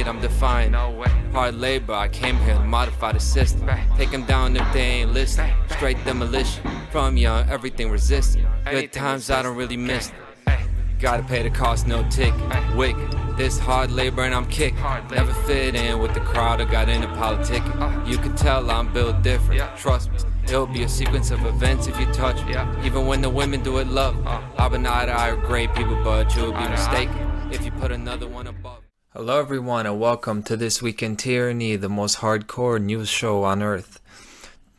hate, I'm defying. Hard labor, I came here to modify the system. Take them down if they ain't listening. Straight demolition. From young, everything resistant. Good times I don't really miss them. Gotta pay the cost, no tick. Wick, this hard labor and I'm kicked. Never fit in with the crowd or got into politics. You can tell I'm built different. Trust me, it'll be a sequence of events if you touch me. Even when the women do it love. I've been eye to eye with great people, but you'll be mistaken if you put another one above. Hello everyone and welcome to This Week in Tyranny, the most hardcore news show on earth.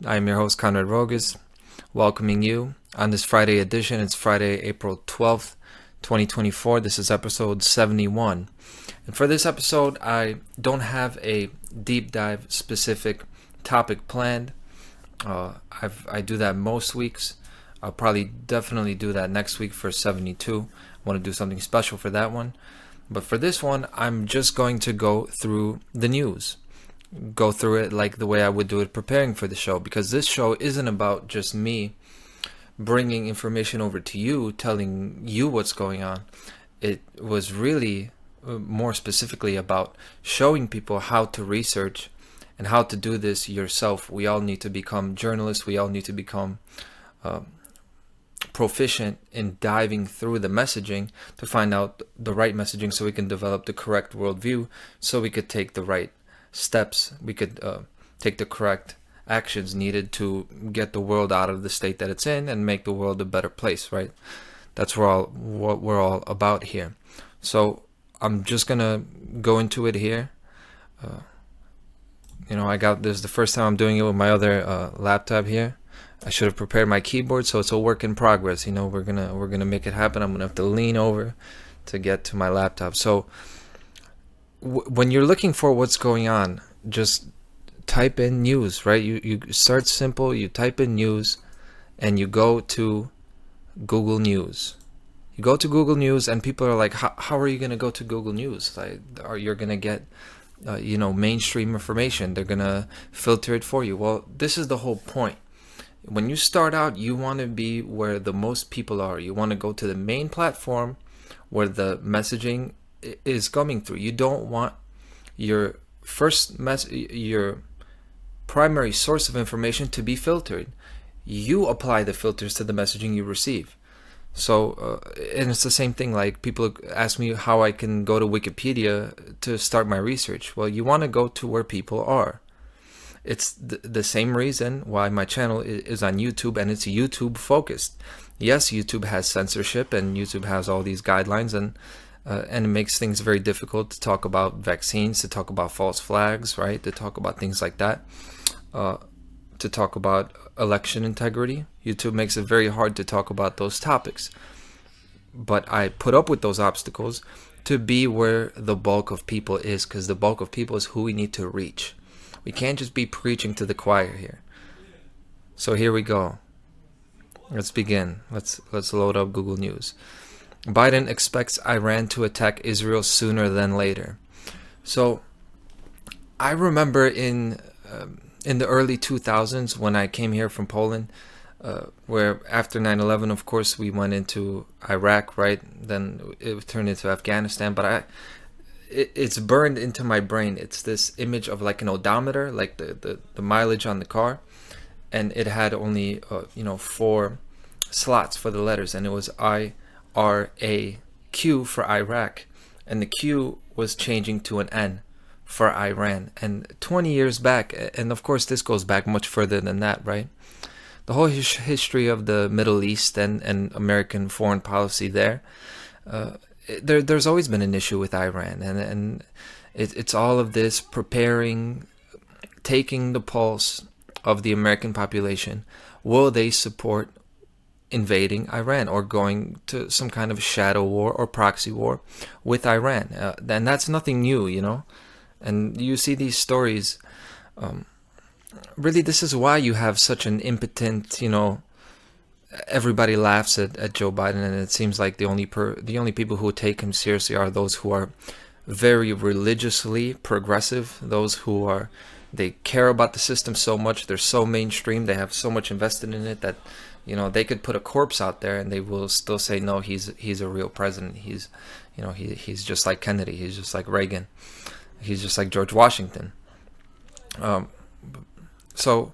I am your host Conrad Rogas, welcoming you on this Friday edition. It's Friday, April 12th. 2024. This is episode 71. And for this episode, I don't have a deep dive specific topic planned. I do that most weeks. I'll probably definitely do that next week for 72. I want to do something special for that one. But for this one, I'm just going to go through the news. Go through it like the way I would do it preparing for the show, because this show isn't about just me bringing information over to you, telling you what's going on. It was really more specifically about showing people how to research and how to do this yourself. We all need to become journalists. We all need to become proficient in diving through the messaging to find out the right messaging so we can develop the correct worldview, so we could take the right steps. We could take the correct actions needed to get the world out of the state that it's in and make the world a better place, right? That's what we're all about here. So I'm just gonna go into it here. I got this the first time I'm doing it with my other laptop here. I should have prepared my keyboard, so it's a work in progress. We're gonna make it happen. I'm gonna have to lean over to get to my laptop. So when you're looking for what's going on, just type in news, right? You start simple. You type in news and you go to Google News. You go to Google News and people are like, how are you going to go to Google News? Like, you're going to get mainstream information. They're going to filter it for you. Well, this is the whole point. When you start out, you want to be where the most people are. You want to go to the main platform where the messaging is coming through. You don't want your your primary source of information to be filtered. You apply the filters to the messaging you receive. So and it's the same thing. Like, people ask me how I can go to Wikipedia to start my research. Well, you want to go to where people are. It's the same reason why my channel is on YouTube, and it's YouTube focused. Yes, YouTube has censorship and YouTube has all these guidelines, and it makes things very difficult to talk about vaccines, to talk about false flags, right? To talk about things like that, to talk about election integrity. YouTube makes it very hard to talk about those topics. But I put up with those obstacles to be where the bulk of people is, because the bulk of people is who we need to reach. We can't just be preaching to the choir here. So here we go. Let's begin. Let's load up Google News. Biden expects Iran to attack Israel sooner than later. So I remember in the early 2000s when I came here from Poland, where after 9/11, of course, we went into Iraq, right? Then it turned into Afghanistan. But it's burned into my brain. It's this image of like an odometer, like the mileage on the car, and it had only 4 slots for the letters, and it was IRAQ for Iraq, and the Q was changing to an N for Iran. And 20 years back, and of course this goes back much further than that, right? The whole history of the Middle East and American foreign policy there's always been an issue with Iran, and it's all of this preparing, taking the pulse of the American population. Will they support invading Iran or going to some kind of shadow war or proxy war with Iran? And that's nothing new, and you see these stories. Really, this is why you have such an impotent, everybody laughs at Joe Biden, and it seems like the only people who take him seriously are those who are very religiously progressive, those who they care about the system so much, they're so mainstream, they have so much invested in it that they could put a corpse out there and they will still say, no, he's a real president. He's just like Kennedy, he's just like Reagan. He's just like George Washington. Um, so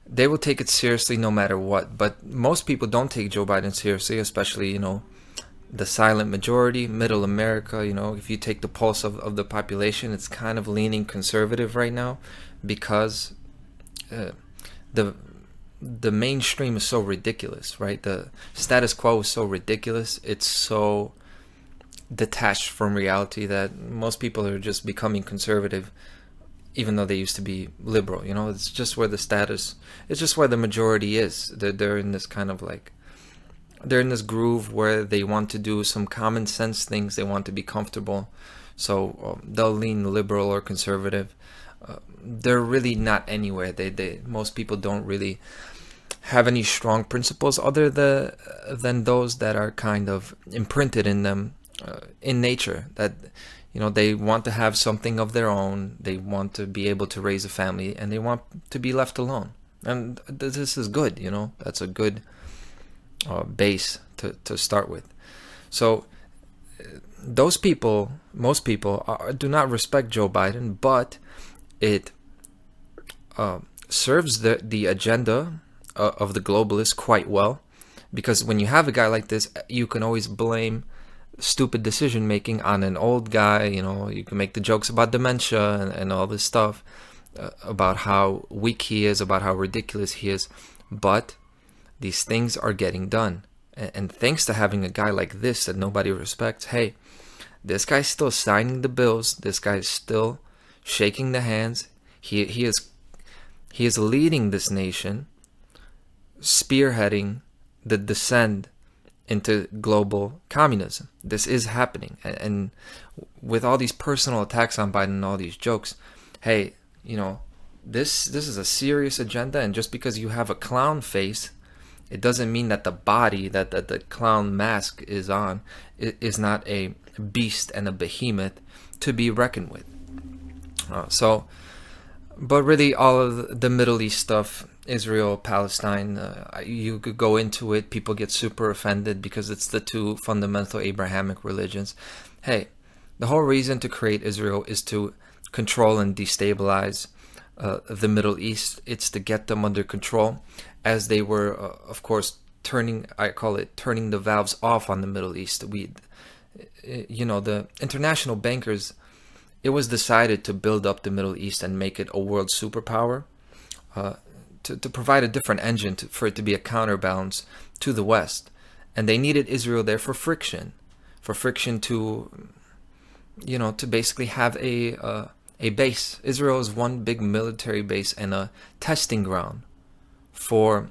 they will take it seriously no matter what. But most people don't take Joe Biden seriously, especially, the silent majority, middle America. If you take the pulse of the population, it's kind of leaning conservative right now because the the mainstream is so ridiculous, right? The status quo is so ridiculous. It's so detached from reality that most people are just becoming conservative, even though they used to be liberal. It's just where it's just where the majority is. They're in this kind of like, they're in this groove where they want to do some common sense things. They want to be comfortable. So they'll lean liberal or conservative. They're really not anywhere. Most people don't really have any strong principles other than those that are kind of imprinted in them in nature, that they want to have something of their own, they want to be able to raise a family, and they want to be left alone. And this is good. That's a good base to start with. So those people, most people do not respect Joe Biden, but it serves the agenda of the globalists quite well, because when you have a guy like this, you can always blame stupid decision making on an old guy. You can make the jokes about dementia and all this stuff, about how weak he is, about how ridiculous he is, but these things are getting done. And thanks to having a guy like this that nobody respects, hey, this guy's still signing the bills, this guy's still shaking the hands, he is leading this nation, spearheading the descent into global communism. This is happening. And with all these personal attacks on Biden and all these jokes, hey, this is a serious agenda. And just because you have a clown face, it doesn't mean that the body that the clown mask is on is not a beast and a behemoth to be reckoned with. But really, all of the Middle East stuff, Israel, Palestine, you could go into it. People get super offended because it's the two fundamental Abrahamic religions. Hey, the whole reason to create Israel is to control and destabilize the Middle East. It's to get them under control, as they were, of course, turning the valves off on the Middle East. The international bankers, it was decided to build up the Middle East and make it a world superpower, to provide a different engine for it to be a counterbalance to the West. And they needed Israel there for friction to basically have a base. Israel is one big military base and a testing ground for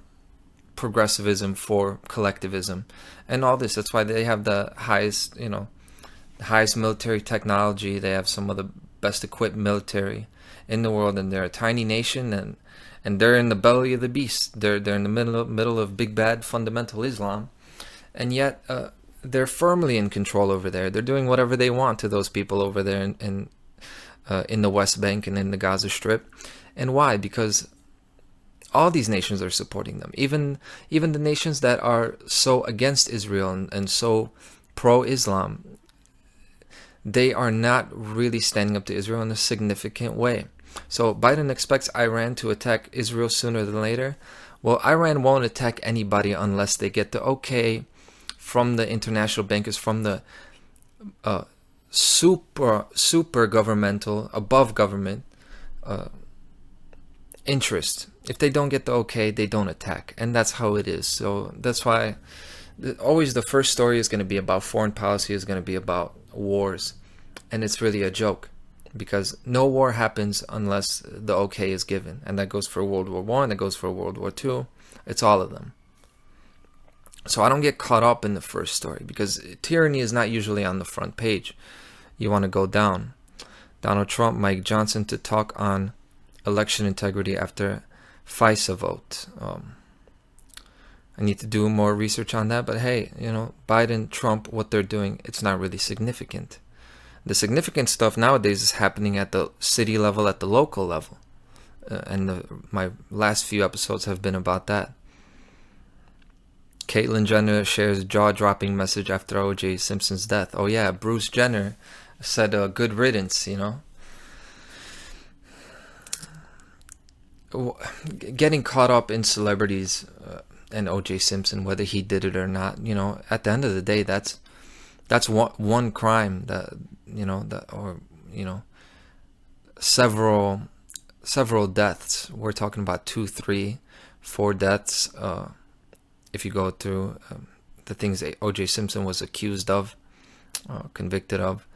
progressivism, for collectivism, and all this. That's why they have the highest military technology. They have some of the best equipped military in the world, and they're a tiny nation, and they're in the belly of the beast. They're in the middle of big bad fundamental Islam, and yet they're firmly in control over there. They're doing whatever they want to those people over there in the West Bank and in the Gaza Strip. And why? Because all these nations are supporting them. Even the nations that are so against Israel and so pro-Islam, they are not really standing up to Israel in a significant way. So Biden expects Iran to attack Israel sooner than later. Well, Iran won't attack anybody unless they get the okay from the international bankers, from the super governmental, above government interest. If they don't get the okay, they don't attack. And that's how it is. So that's why always the first story is going to be about foreign policy, is going to be about wars. And it's really a joke, because no war happens unless the okay is given. And that goes for World War I, that goes for World War II. It's all of them. So I don't get caught up in the first story, because tyranny is not usually on the front page. You want to go down. Donald Trump, Mike Johnson to talk on election integrity after FISA vote. I need to do more research on that, but hey, Biden, Trump, what they're doing, it's not really significant. The significant stuff nowadays is happening at the city level, at the local level. My last few episodes have been about that. Caitlyn Jenner shares jaw-dropping message after O.J. Simpson's death. Oh yeah, Bruce Jenner said good riddance, w- getting caught up in celebrities and O.J. Simpson, whether he did it or not, at the end of the day, that's one crime that that or you know several several deaths. We're talking about 2, 3, 4 deaths. If you go through the things that O.J. Simpson was accused of, convicted of,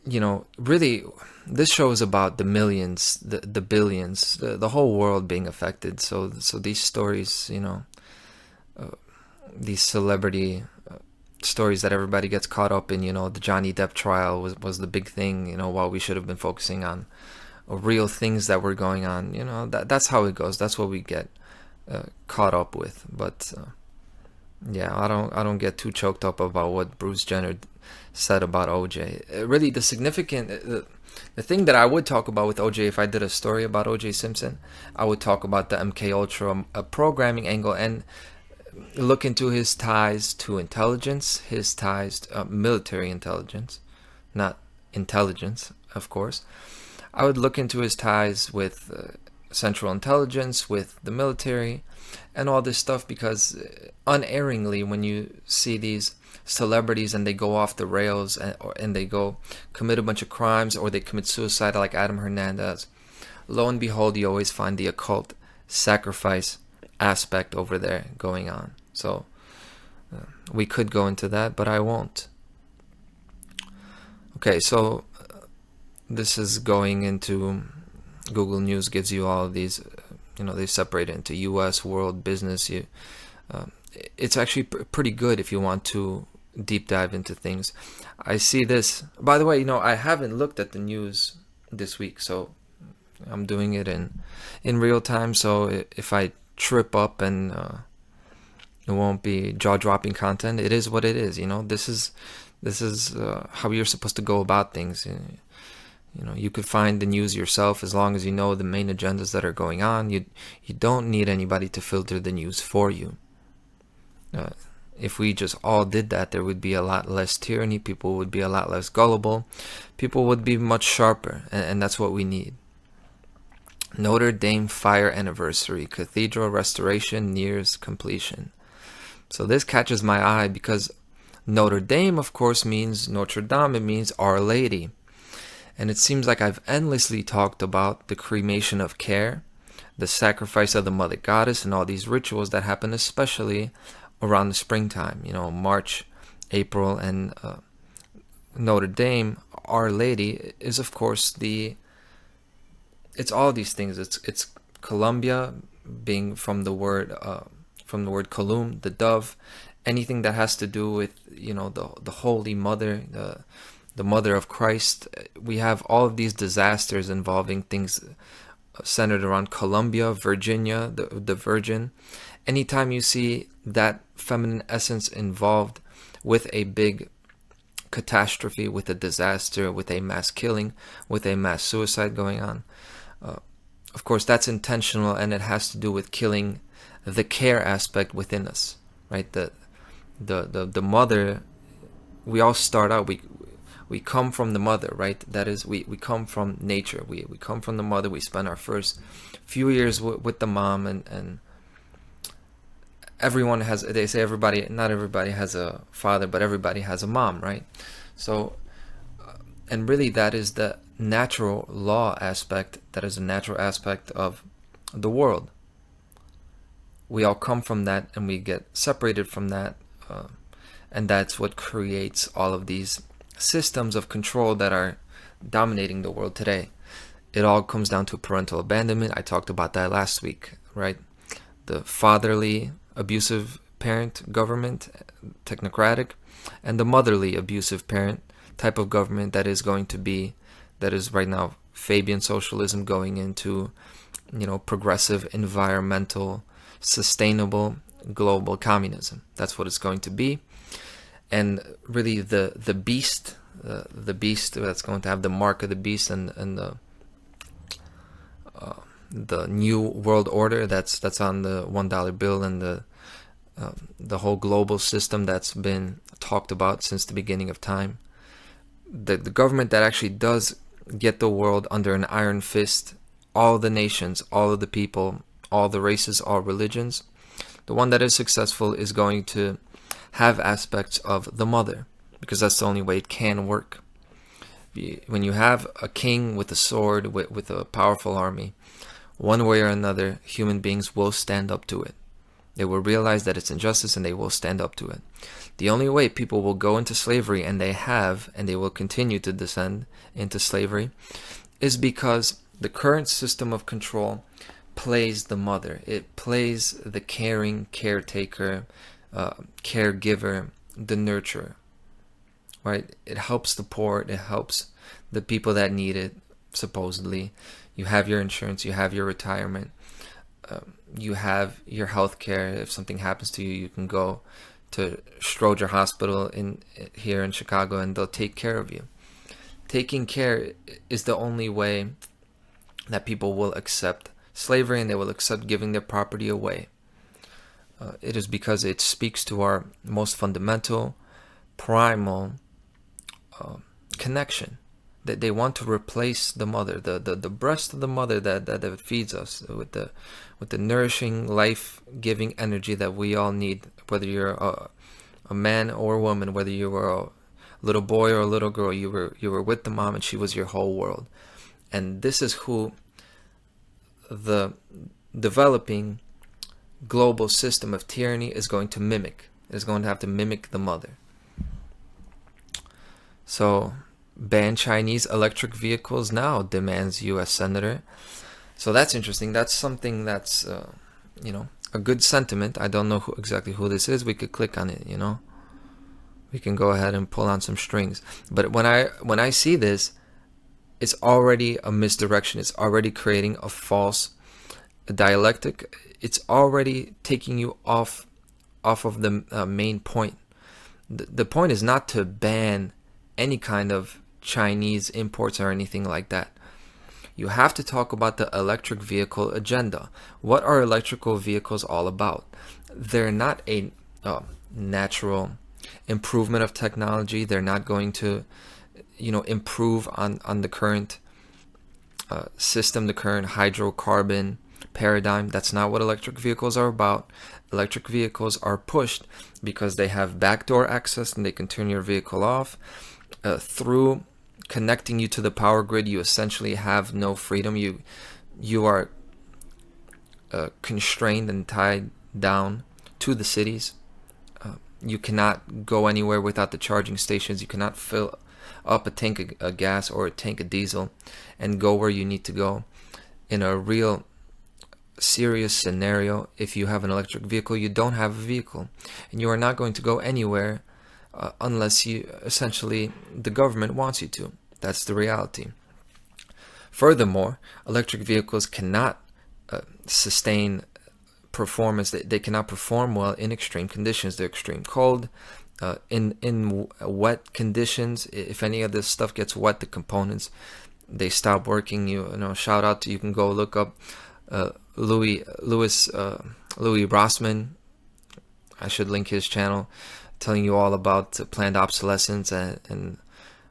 really, this show is about the millions, the billions, the whole world being affected. So these stories, these celebrity stories that everybody gets caught up in, the Johnny Depp trial was the big thing, while we should have been focusing on real things that were going on. That's how it goes. That's what we get caught up with. But yeah, I don't get too choked up about what Bruce Jenner said about OJ. Really, the thing that I would talk about with OJ, if I did a story about OJ Simpson, I would talk about the MK Ultra programming angle and look into his ties to intelligence, his ties to military intelligence, not intelligence, of course. I would look into his ties with Central Intelligence, with the military, and all this stuff, because unerringly, when you see these celebrities and they go off the rails and they go commit a bunch of crimes, or they commit suicide like Adam Hernandez, lo and behold, you always find the occult sacrifice aspect over there going on. So we could go into that, but I won't. Okay, so this is going into Google News, gives you all of these, they separate it into US, world, business. It's actually pretty good if you want to deep dive into things. I see this, by the way, I haven't looked at the news this week, so I'm doing it in real time. So if I trip up and it won't be jaw-dropping content, it is what it is. This is how you're supposed to go about things. You could find the news yourself as long as you know the main agendas that are going on. You don't need anybody to filter the news for you. If we just all did that, there would be a lot less tyranny. People would be a lot less gullible. People would be much sharper, and that's what we need. Notre Dame fire anniversary. Cathedral restoration nears completion. So this catches my eye because Notre Dame, of course, means Notre Dame. It means Our Lady. And it seems like I've endlessly talked about the cremation of care, the sacrifice of the Mother Goddess, and all these rituals that happen especially around the springtime, March, April, and Notre Dame, Our Lady, is of course it's all these things. It's Columbia, being from the word Colum, the dove, anything that has to do with the Holy Mother, the Mother of Christ. We have all of these disasters involving things centered around Columbia, Virginia, the Virgin. Anytime you see that feminine essence involved with a big catastrophe, with a disaster, with a mass killing, with a mass suicide going on, of course that's intentional, and it has to do with killing the care aspect within us, right? The mother. We all start out, we come from the mother, right? That is, we come from nature. We come from the mother. We spend our first few years with the mom, and everyone has, they say not everybody has a father, but everybody has a mom, right? So, and really that is the natural law aspect, that is a natural aspect of the world. We all come from that, and we get separated from that, and that's what creates all of these systems of control that are dominating the world today. It all comes down to parental abandonment. I talked about that last week, right? The fatherly abusive parent government, technocratic, and the motherly abusive parent type of government that is right now Fabian socialism going into progressive, environmental, sustainable, global communism. That's what it's going to be. And really the beast that's going to have the mark of the beast, and the new world order that's on the $1 bill, and the whole global system that's been talked about since the beginning of time. The government that actually does get the world under an iron fist all the nations, all of the people, all the races, all religions, the one that is successful is going to have aspects of the mother, because that's the only way it can work. When you have a king with a sword, with a powerful army, one way or another, human beings will stand up to it. They will realize that it's injustice and they will stand up to it. The only way people will go into slavery, and they have, and they will continue to descend into slavery, is because the current system of control plays the mother. It plays the caring, caretaker, caregiver, the nurturer, right? It helps the poor. It helps the people that need it, supposedly. You have your insurance. You have your retirement. You have your health care. If something happens to you, you can go to Stroger Hospital here in Chicago, and they'll take care of you. Taking care is the only way that people will accept slavery, and they will accept giving their property away. It is because it speaks to our most fundamental, primal connection. That they want to replace the mother, the breast of the mother that feeds us with the nourishing, life-giving energy that we all need. Whether you're a man or a woman, whether you were a little boy or a little girl, you were with the mom, and she was your whole world. And this is who the developing global system of tyranny is going to mimic. It is going to have to mimic the mother. So, ban Chinese electric vehicles now, demands U.S. Senator. So that's interesting. That's something that's, a good sentiment. I don't know exactly who this is. We could click on it, We can go ahead and pull on some strings. But when I see this, it's already a misdirection. It's already creating a false dialectic. It's already taking you off of the main point. The point is not to ban any kind of Chinese imports or anything like that. You have to talk about the electric vehicle agenda. What are electrical vehicles all about? They're not a natural improvement of technology. They're not going to, improve on the current system, the current hydrocarbon paradigm. That's not what electric vehicles are about. Electric vehicles are pushed because they have backdoor access, and they can turn your vehicle off. Through connecting you to the power grid, you essentially have no freedom. You are constrained and tied down to the cities. You cannot go anywhere without the charging stations. You cannot fill up a tank of gas or a tank of diesel and go where you need to go. In a real serious scenario, if you have an electric vehicle, you don't have a vehicle, and you are not going to go anywhere unless the government wants you to. That's the reality. Furthermore, electric vehicles cannot sustain performance. They cannot perform well in extreme conditions. They're extreme cold, in wet conditions. If any of this stuff gets wet, the components, they stop working. Shout out to, you can go look up Louis Rossman. I should link his channel, telling you all about planned obsolescence and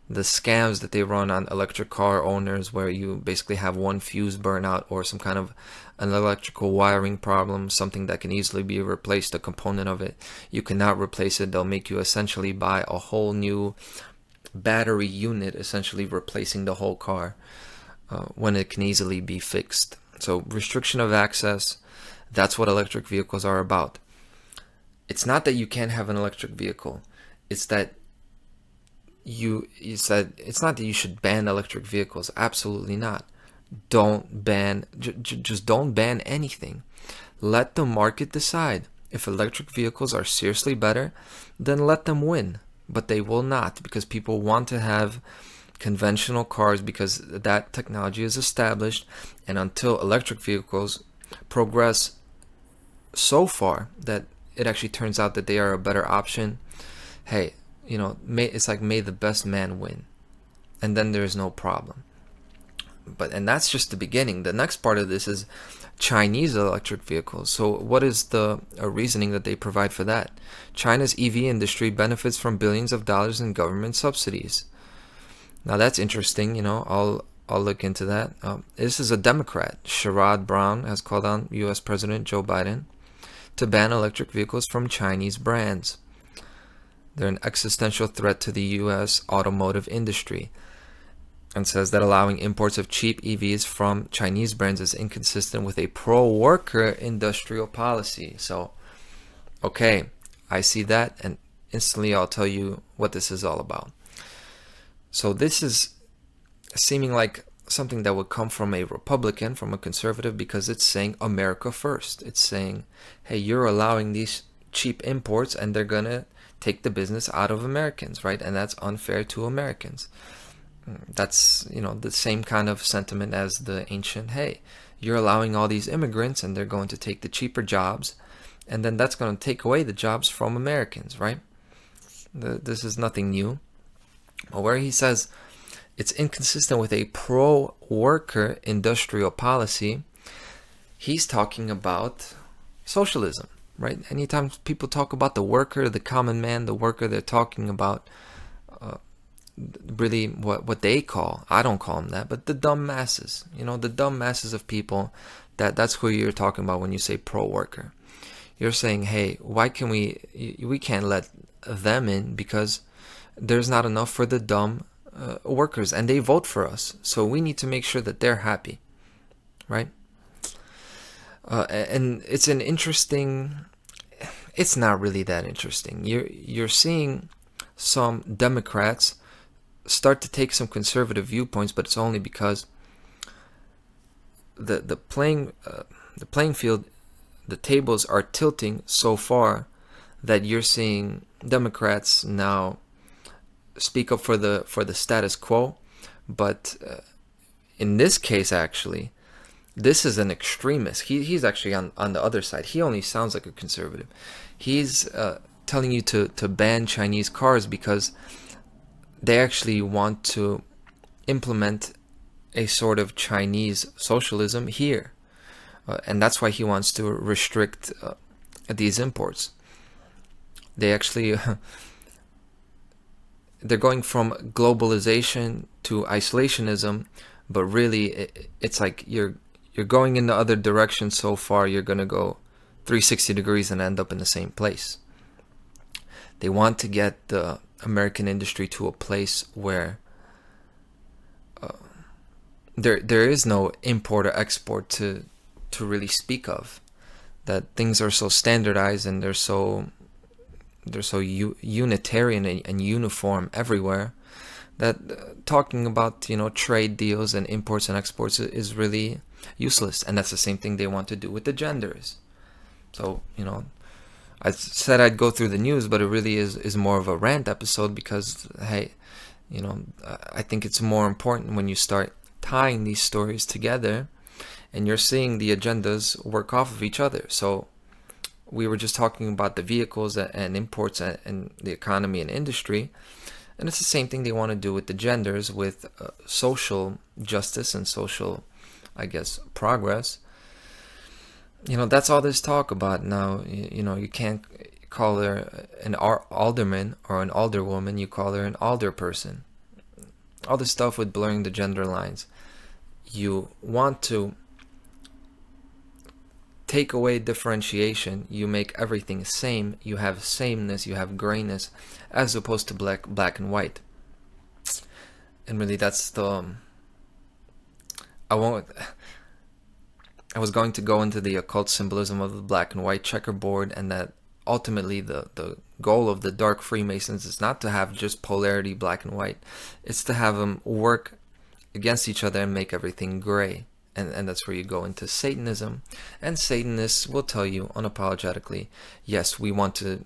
the scams that they run on electric car owners, where you basically have one fuse burnout or some kind of an electrical wiring problem, something that can easily be replaced, a component of it. You cannot replace it. They'll make you essentially buy a whole new battery unit, essentially replacing the whole car, when it can easily be fixed. So restriction of access, that's what electric vehicles are about. It's not that you can't have an electric vehicle. It's that it's not that you should ban electric vehicles. Absolutely not. Don't ban, just don't ban anything. Let the market decide. If electric vehicles are seriously better, then let them win. But they will not, because people want to have conventional cars because that technology is established. And until electric vehicles progress so far that it actually turns out that they are a better option, hey, it's like, may the best man win, and then there's no problem. And that's just the beginning. The next part of this is Chinese electric vehicles. So what is the reasoning that they provide for that? China's EV industry benefits from billions of dollars in government subsidies. Now that's interesting. All I'll look into that. This is a Democrat. Sherrod Brown has called on U.S. President Joe Biden to ban electric vehicles from Chinese brands. They're an existential threat to the U.S. automotive industry, and says that allowing imports of cheap EVs from Chinese brands is inconsistent with a pro-worker industrial policy. So, okay, I see that, and instantly I'll tell you what this is all about. So this is seeming like something that would come from a Republican, from a conservative, because it's saying America first. It's saying, hey, you're allowing these cheap imports and they're gonna take the business out of Americans, right? And that's unfair to Americans. That's, the same kind of sentiment as the ancient, hey, you're allowing all these immigrants and they're going to take the cheaper jobs, and then that's going to take away the jobs from Americans, right? This is nothing new. Where he says it's inconsistent with a pro-worker industrial policy, he's talking about socialism, right? Anytime people talk about the worker, the common man, the worker, they're talking about really what they call, I don't call them that, but the dumb masses, the dumb masses of people, that's who you're talking about when you say pro-worker. You're saying, hey, why can we can't let them in because there's not enough for the dumb workers, and they vote for us, so we need to make sure that they're happy, right? And it's not really that interesting. You're seeing some Democrats start to take some conservative viewpoints, but it's only because the playing field, the tables are tilting so far that you're seeing Democrats now speak up for the status quo. But in this case, actually, this is an extremist. He's actually on the other side. He only sounds like a conservative. He's telling you to ban Chinese cars because they actually want to implement a sort of Chinese socialism here. And that's why he wants to restrict these imports. They actually they're going from globalization to isolationism, but really it's like you're going in the other direction so far, you're going to go 360 degrees and end up in the same place. They want to get the American industry to a place where there is no import or export to really speak of. That things are so standardized and they're so unitarian and uniform everywhere that talking about trade deals and imports and exports is really useless. And that's the same thing they want to do with the genders. So I said I'd go through the news, but it really is more of a rant episode because, hey, I think it's more important when you start tying these stories together and you're seeing the agendas work off of each other. So we were just talking about the vehicles and imports and the economy and industry, and it's the same thing they want to do with the genders, with social justice and social, I guess, progress. That's all there's talk about now. You can't call her an alderman or an alderwoman. You call her an alderperson. All this stuff with blurring the gender lines. You want to take away differentiation. You make everything the same. You have sameness. You have grayness, as opposed to black and white. And really, that's the. I was going to go into the occult symbolism of the black and white checkerboard, and that ultimately the goal of the dark Freemasons is not to have just polarity, black and white. It's to have them work against each other and make everything gray. And that's where you go into Satanism. And Satanists will tell you unapologetically, yes, we want to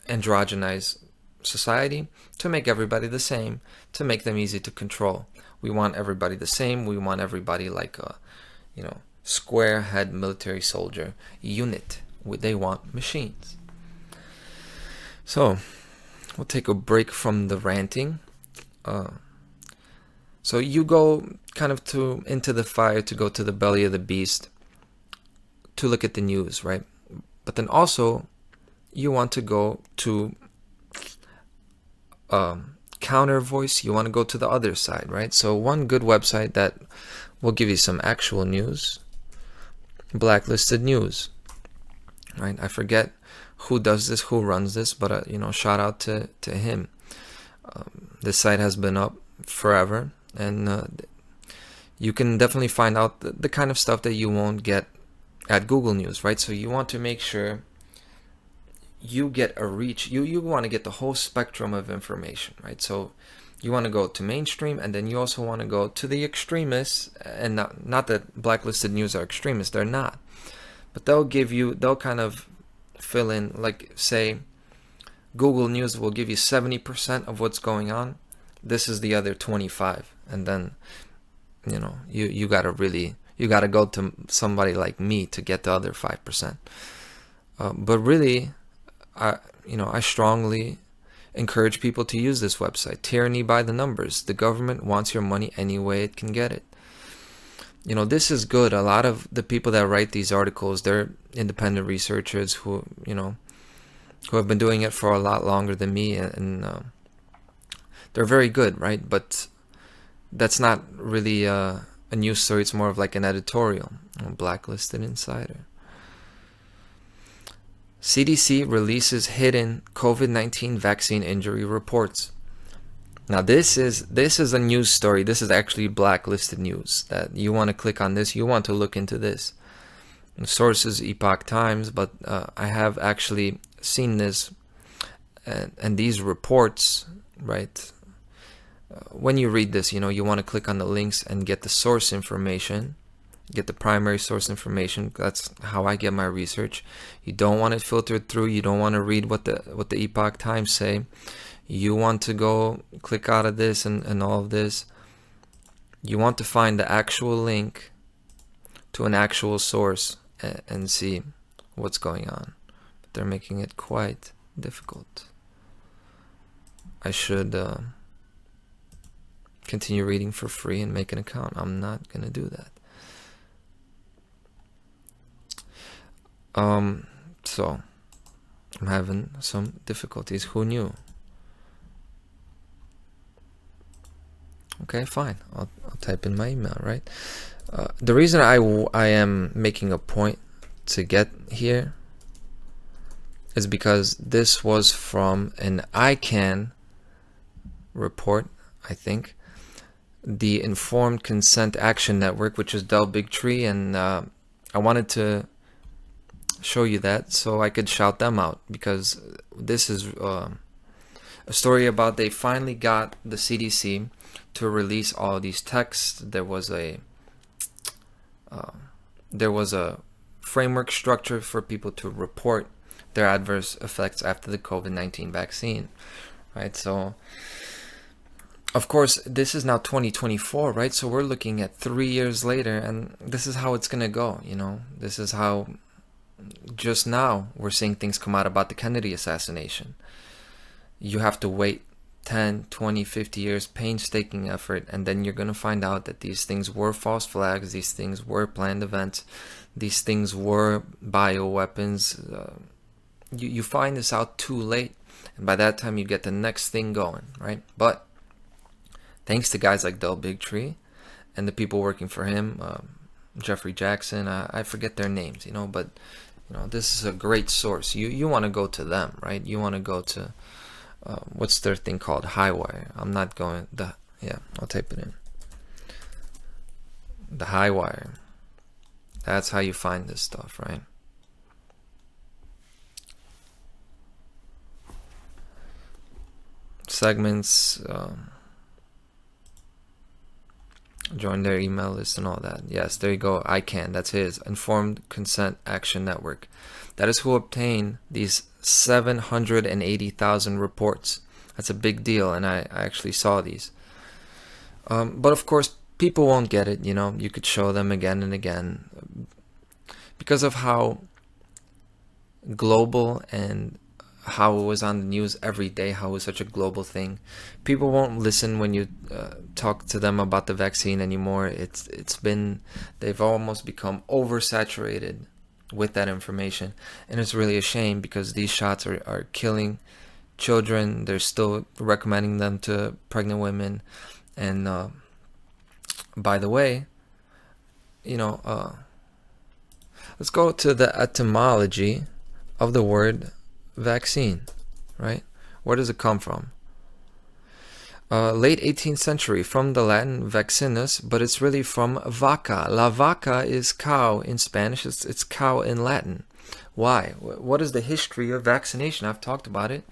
androgynize society to make everybody the same, to make them easy to control. We want everybody the same. We want everybody like a, square head military soldier unit. They want machines. So we'll take a break from the ranting. So you go kind of into the fire, to go to the belly of the beast, to look at the news, right? But then also you want to go to counter voice, you want to go to the other side, right? So one good website that will give you some actual news, Blacklisted News, right? I forget who does this, who runs this, but shout out to him. This site has been up forever, and you can definitely find out the kind of stuff that you won't get at Google News, right? So you want to make sure you get a reach. You want to get the whole spectrum of information, right? So you want to go to mainstream, and then you also want to go to the extremists, and not that Blacklisted News are extremists, they're not, but they'll kind of fill in, like, say Google News will give you 70% of what's going on. This is the other 25, and then you gotta go to somebody like me to get the other 5%. But really, I strongly encourage people to use this website. Tyranny by the numbers. The government wants your money any way it can get it. This is good. A lot of the people that write these articles, they're independent researchers who have been doing it for a lot longer than me, and they're very good, right? But that's not really a news story. It's more of like an editorial. Blacklisted Insider. CDC releases hidden COVID-19 vaccine injury reports. Now this is a news story. This is actually Blacklisted News. That you want to click on this. You want to look into this. The source is Epoch Times, but I have actually seen this, and these reports, right? When you read this, you want to click on the links and get the source information. Get the primary source information. That's how I get my research. You don't want it filtered through. You don't want to read what the Epoch Times say. You want to go click out of this and all of this. You want to find the actual link to an actual source and see what's going on. But they're making it quite difficult. I should continue reading for free and make an account. I'm not gonna do that. So I'm having some difficulties. Who knew? Okay, fine. I'll type in my email, right? The reason I am making a point to get here is because this was from an ICANN report, I think, the Informed Consent Action Network, which is Del Bigtree, and I wanted to show you that so I could shout them out, because this is a story about they finally got the CDC to release all these texts. There was a framework structure for people to report their adverse effects after the COVID-19 vaccine, right? So of course this is now 2024, right? So we're looking at 3 years later, and this is how it's gonna go. This is how just now we're seeing things come out about the Kennedy assassination. You have to wait 10, 20, 50 years, painstaking effort, and then you're going to find out that these things were false flags, these things were planned events, these things were bioweapons. You find this out too late, and by that time you get the next thing going, right? But thanks to guys like Del Bigtree and the people working for him, Jeffrey Jackson, I forget their names, but this is a great source. You want to go to them, right? You want to go to what's their thing called? Highwire. I'm not going I'll type it in. The Highwire. That's how you find this stuff, right? Segments, join their email list and all that. Yes, there you go. ICANN, that's his Informed Consent Action Network. That is who obtained these 780,000 reports. That's a big deal, and I actually saw these. But of course, people won't get it. You could show them again and again because of how global and how it was on the news every day, how it was such a global thing. People won't listen when you talk to them about the vaccine anymore. They've almost become oversaturated with that information, and it's really a shame because these shots are killing children. They're still recommending them to pregnant women. And by the way, let's go to the etymology of the word vaccine, right? Where does it come from? Late 18th century, from the Latin vaccinus, but it's really from vaca. La vaca is cow in Spanish. It's cow in Latin. Why? What is the history of vaccination? I've talked about it.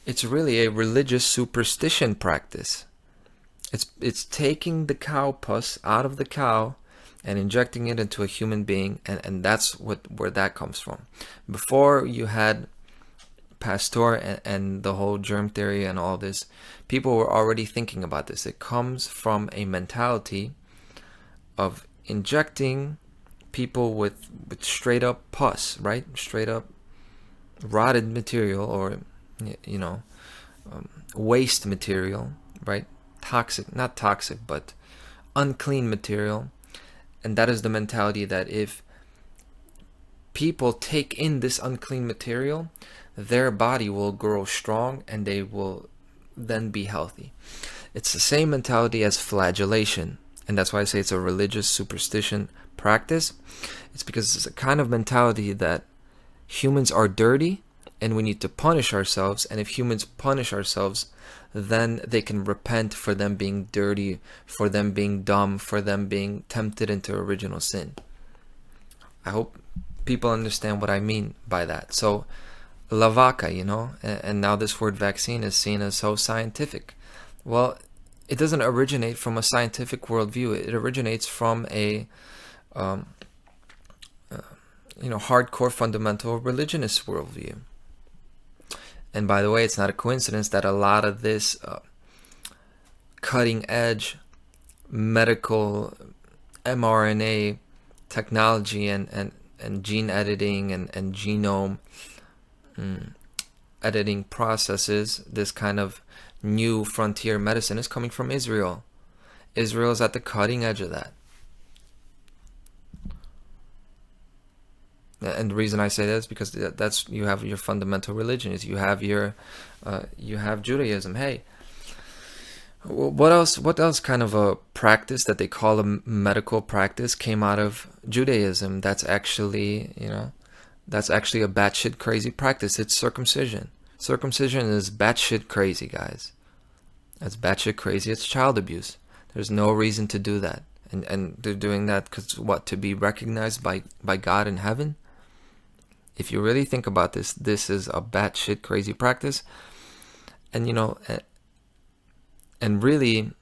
It's really a religious superstition practice. It's taking the cow pus out of the cow and injecting it into a human being, and that's where that comes from. Before you had Pasteur and the whole germ theory and all this, people were already thinking about this. It comes from a mentality of injecting people with straight up pus, right? Straight up rotted material, or waste material, right? Toxic, not toxic, but unclean material. And that is the mentality that if people take in this unclean material, their body will grow strong and they will then be healthy. It's the same mentality as flagellation. And that's why I say it's a religious superstition practice. It's because it's a kind of mentality that humans are dirty and we need to punish ourselves. And if humans punish ourselves, then they can repent for them being dirty, for them being dumb, for them being tempted into original sin. I hope people understand what I mean by that. So, la vaca, and now this word vaccine is seen as so scientific. Well, it doesn't originate from a scientific worldview. It originates from a hardcore fundamental religionist worldview. And by the way, it's not a coincidence that a lot of this cutting edge medical mRNA technology and gene editing and genome editing processes, this kind of new frontier medicine, is coming from Israel. Israel is at the cutting edge of that. And the reason I say that is because that's, you have your fundamental religion, is you have Judaism. Hey, what else kind of a practice that they call a medical practice came out of Judaism? That's actually a batshit crazy practice. It's circumcision. Circumcision is batshit crazy, guys. That's batshit crazy. It's child abuse. There's no reason to do that. And they're doing that because, what, to be recognized by God in heaven? If you really think about this, this is a batshit crazy practice. And and really,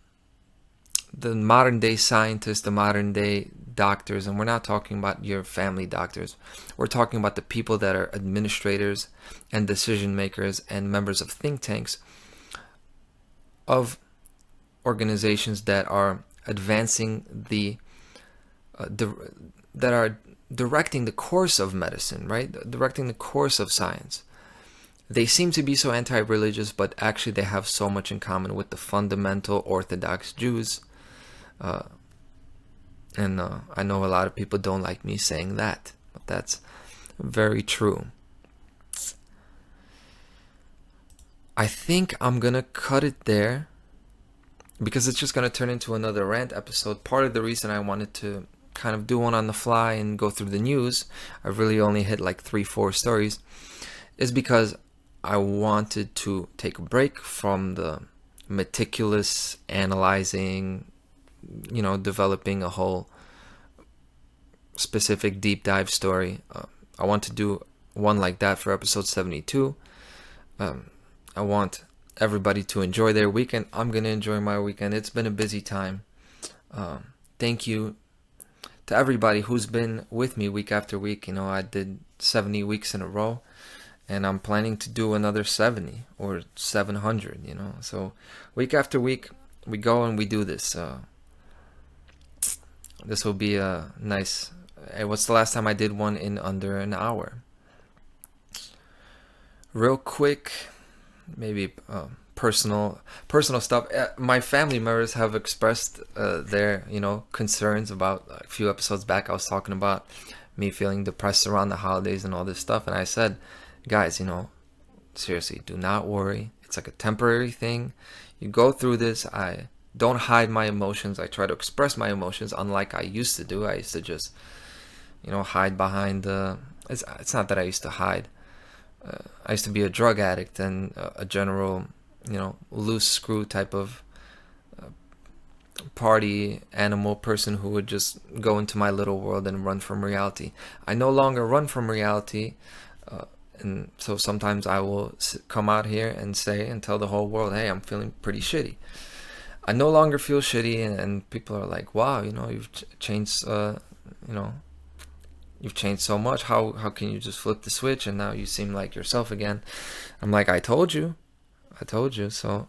the modern day scientists, the modern day doctors, and we're not talking about your family doctors, we're talking about the people that are administrators and decision makers and members of think tanks of organizations that are advancing that are directing the course of medicine, right? Directing the course of science. They seem to be so anti-religious, but actually they have so much in common with the fundamental Orthodox Jews. And I know a lot of people don't like me saying that, but that's very true. I think I'm going to cut it there because it's just going to turn into another rant episode. Part of the reason I wanted to kind of do one on the fly and go through the news, I really only hit like 3-4 stories, is because I wanted to take a break from the meticulous analyzing, developing a whole specific deep dive story. I want to do one like that for episode 72. I want everybody to enjoy their weekend. I'm going to enjoy my weekend. It's been a busy time. Thank you to everybody who's been with me week after week. I did 70 weeks in a row, and I'm planning to do another 70 or 700, So week after week, we go and we do this. This will be a nice... What's the last time I did one in under an hour? Real quick, maybe personal stuff. My family members have expressed their concerns about a few episodes back. I was talking about me feeling depressed around the holidays and all this stuff, and I said, guys, Seriously, do not worry. It's like a temporary thing. You go through this. I don't hide my emotions. I try to express my emotions, unlike I used to do. I used to just, hide behind the. It's not that I used to hide. I used to be a drug addict and a general, loose screw type of party animal person who would just go into my little world and run from reality. I no longer run from reality. And so sometimes I will come out here and say and tell the whole world, hey, I'm feeling pretty shitty. I no longer feel shitty, and people are like, wow, you've changed, you've changed so much. How can you just flip the switch and now you seem like yourself again? I'm like, I told you. So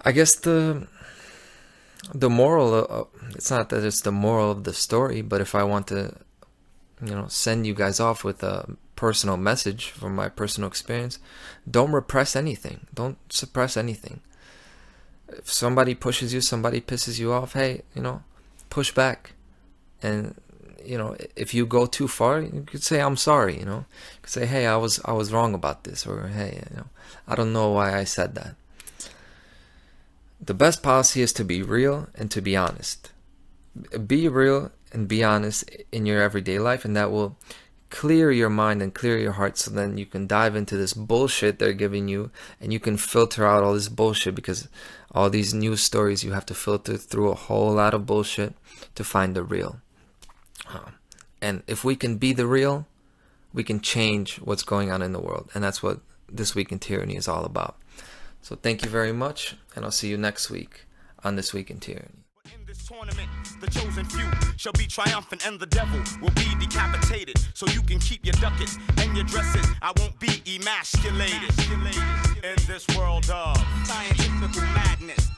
I guess the moral, it's not that it's the moral of the story, but if I want to, send you guys off with a personal message from my personal experience, don't repress anything. Don't suppress anything. If somebody pushes you, somebody pisses you off, hey, push back. And, if you go too far, you could say, I'm sorry, you could say, hey, I was wrong about this, or hey, I don't know why I said that. The best policy is to be real and to be honest. Be real and be honest in your everyday life, and that will clear your mind and clear your heart, so then you can dive into this bullshit they're giving you, and you can filter out all this bullshit, because all these news stories, you have to filter through a whole lot of bullshit to find the real. And if we can be the real, we can change what's going on in the world, and that's what This Week in Tyranny is all about. So thank you very much, and I'll see you next week on This Week in Tyranny. In this tournament, the chosen few shall be triumphant, and the devil will be decapitated. So you can keep your ducats and your dresses. I won't be emasculated in this world of scientific madness.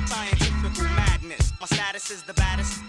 Scientific madness. My status is the baddest.